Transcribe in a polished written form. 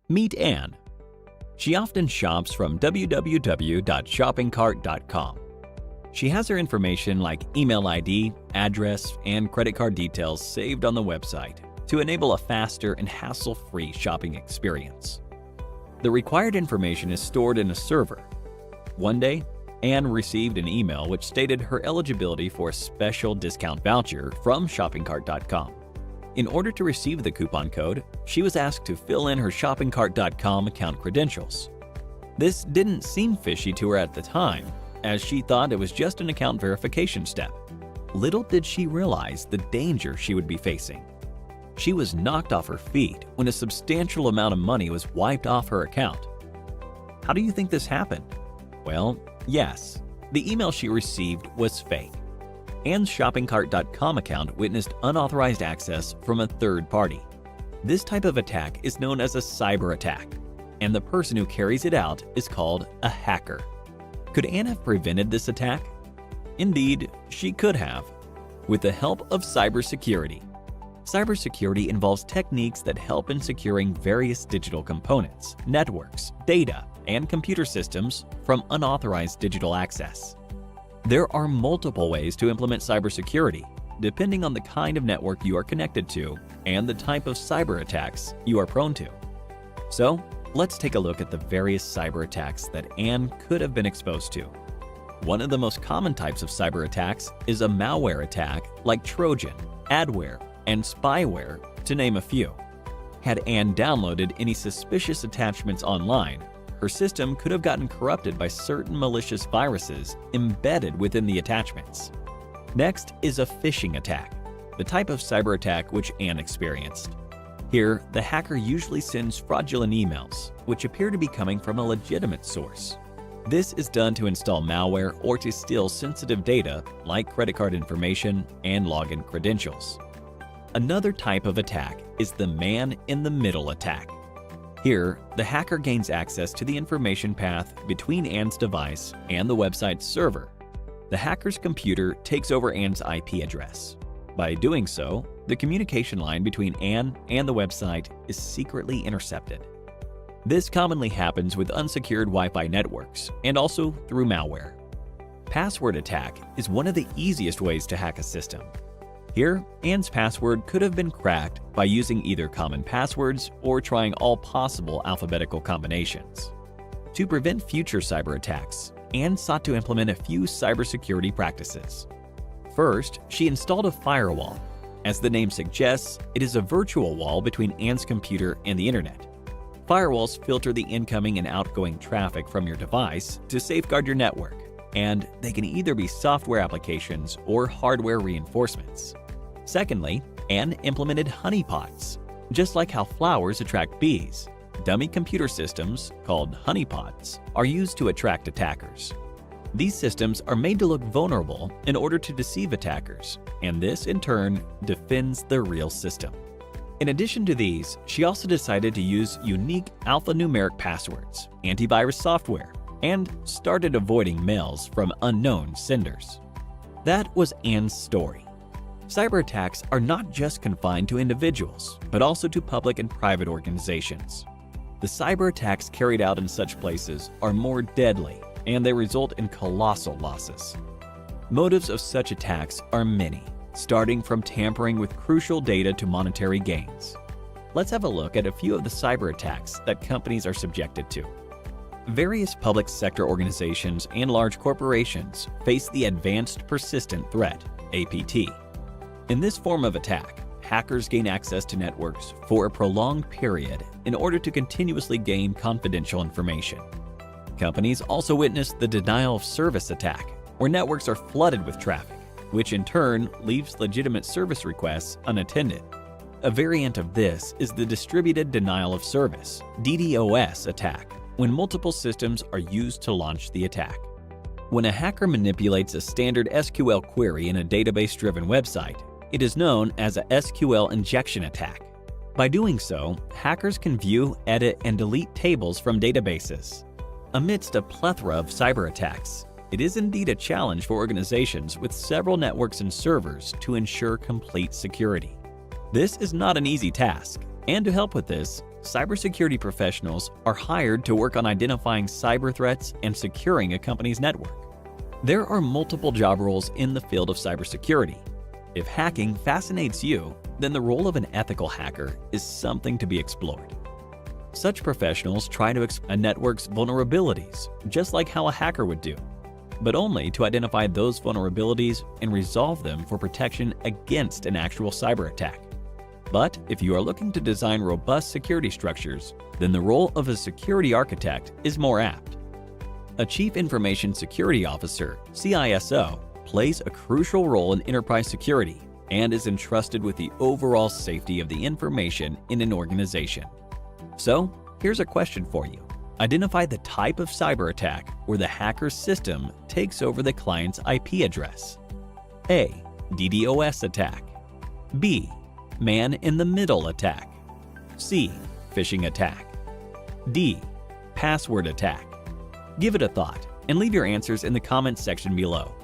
Meet Anne. She often shops from www.shoppingcart.com. She has her information like email ID, address, and credit card details saved on the website to enable a faster and hassle-free shopping experience. The required information is stored in a server. One day, Anne received an email which stated her eligibility for a special discount voucher from shoppingcart.com. In order to receive the coupon code, she was asked to fill in her shoppingcart.com account credentials. This didn't seem fishy to her at the time, as she thought it was just an account verification step. Little did she realize the danger she would be facing. She was knocked off her feet when a substantial amount of money was wiped off her account. How do you think this happened? Well, yes, the email she received was fake. Anne's shoppingcart.com account witnessed unauthorized access from a third party. This type of attack is known as a cyber attack, and the person who carries it out is called a hacker. Could Anne have prevented this attack? Indeed, she could have, with the help of cybersecurity. Cybersecurity involves techniques that help in securing various digital components, networks, data, and computer systems from unauthorized digital access. There are multiple ways to implement cybersecurity, depending on the kind of network you are connected to and the type of cyber attacks you are prone to. So, let's take a look at the various cyber attacks that Anne could have been exposed to. One of the most common types of cyber attacks is a malware attack like Trojan, adware, and spyware, to name a few. Had Anne downloaded any suspicious attachments online, her system could have gotten corrupted by certain malicious viruses embedded within the attachments. Next is a phishing attack, the type of cyber attack which Anne experienced. Here, the hacker usually sends fraudulent emails, which appear to be coming from a legitimate source. This is done to install malware or to steal sensitive data like credit card information and login credentials. Another type of attack is the man-in-the-middle attack. Here, the hacker gains access to the information path between Anne's device and the website's server. The hacker's computer takes over Anne's IP address. By doing so, the communication line between Anne and the website is secretly intercepted. This commonly happens with unsecured Wi-Fi networks and also through malware. Password attack is one of the easiest ways to hack a system. Here, Anne's password could have been cracked by using either common passwords or trying all possible alphabetical combinations. To prevent future cyber attacks, Anne sought to implement a few cybersecurity practices. First, she installed a firewall. As the name suggests, it is a virtual wall between Anne's computer and the internet. Firewalls filter the incoming and outgoing traffic from your device to safeguard your network, and they can either be software applications or hardware reinforcements. Secondly, Anne implemented honeypots. Just like how flowers attract bees, dummy computer systems, called honeypots, are used to attract attackers. These systems are made to look vulnerable in order to deceive attackers, and this, in turn, defends the real system. In addition to these, she also decided to use unique alphanumeric passwords, antivirus software, and started avoiding mails from unknown senders. That was Anne's story. Cyber attacks are not just confined to individuals, but also to public and private organizations. The cyber attacks carried out in such places are more deadly, and they result in colossal losses. Motives of such attacks are many, starting from tampering with crucial data to monetary gains. Let's have a look at a few of the cyber attacks that companies are subjected to. Various public sector organizations and large corporations face the Advanced Persistent Threat, APT. In this form of attack, hackers gain access to networks for a prolonged period in order to continuously gain confidential information. Companies also witness the denial of service attack, where networks are flooded with traffic, which in turn leaves legitimate service requests unattended. A variant of this is the distributed denial of service, DDoS attack, when multiple systems are used to launch the attack. When a hacker manipulates a standard SQL query in a database-driven website, it is known as a SQL injection attack. By doing so, hackers can view, edit, and delete tables from databases. Amidst a plethora of cyber attacks, it is indeed a challenge for organizations with several networks and servers to ensure complete security. This is not an easy task, and to help with this, Cybersecurity professionals are hired to work on identifying cyber threats and securing a company's network. There are multiple job roles in the field of cybersecurity. If hacking fascinates you, then the role of an ethical hacker is something to be explored. Such professionals try to exploit a network's vulnerabilities, just like how a hacker would do, but only to identify those vulnerabilities and resolve them for protection against an actual cyber attack. But if you are looking to design robust security structures, then the role of a security architect is more apt. A Chief Information Security Officer, CISO, plays a crucial role in enterprise security and is entrusted with the overall safety of the information in an organization. So, here's a question for you. Identify the type of cyber attack where the hacker's system takes over the client's IP address. A. DDoS attack. B. Man-in-the-middle attack. C. Phishing attack. D. Password attack. Give it a thought and leave your answers in the comments section below.